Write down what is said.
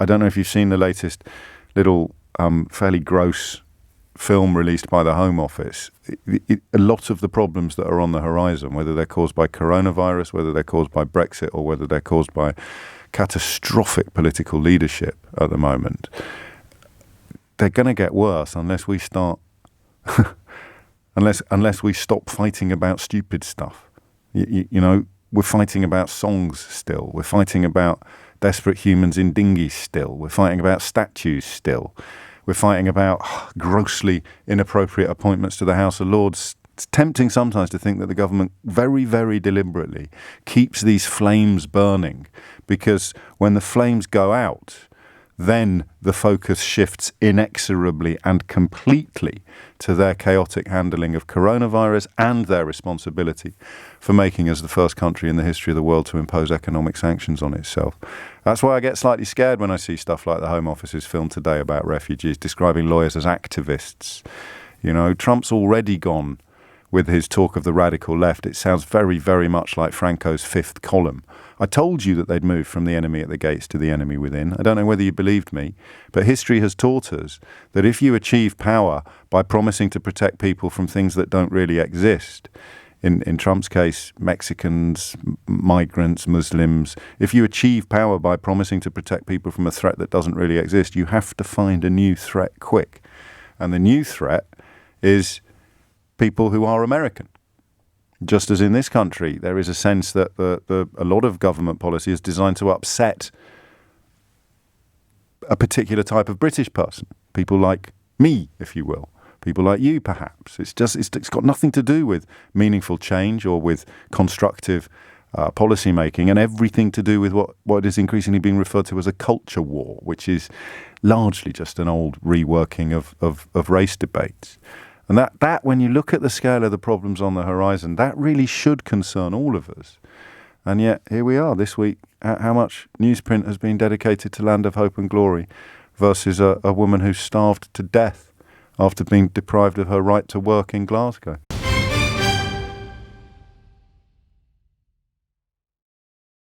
I don't know if you've seen the latest little fairly gross film released by the Home Office. A lot of the problems that are on the horizon, whether they're caused by coronavirus, whether they're caused by Brexit, or whether they're caused by catastrophic political leadership at the moment, they're going to get worse unless we start, unless we stop fighting about stupid stuff. You know, we're fighting about songs still. We're fighting about desperate humans in dinghies still. We're fighting about statues still. We're fighting about grossly inappropriate appointments to the House of Lords. It's tempting sometimes to think that the government very, very deliberately keeps these flames burning, because when the flames go out, then the focus shifts inexorably and completely to their chaotic handling of coronavirus and their responsibility for making us the first country in the history of the world to impose economic sanctions on itself. That's why I get slightly scared when I see stuff like the Home Office's film today about refugees, describing lawyers as activists. You know, Trump's already gone with his talk of the radical left. It sounds very, very much like Franco's fifth column. I told you that they'd moved from the enemy at the gates to the enemy within. I don't know whether you believed me, but history has taught us that if you achieve power by promising to protect people from things that don't really exist, in Trump's case, Mexicans, migrants, Muslims, if you achieve power by promising to protect people from a threat that doesn't really exist, you have to find a new threat quick. And the new threat is people who are American. Just as in this country, there is a sense that a lot of government policy is designed to upset a particular type of British person, people like me, if you will, people like you, perhaps. It's got nothing to do with meaningful change or with constructive policy making, and everything to do with what is increasingly being referred to as a culture war, which is largely just an old reworking of race debates. And that, when you look at the scale of the problems on the horizon, that really should concern all of us. And yet, here we are this week, how much newsprint has been dedicated to Land of Hope and Glory versus a woman who starved to death after being deprived of her right to work in Glasgow.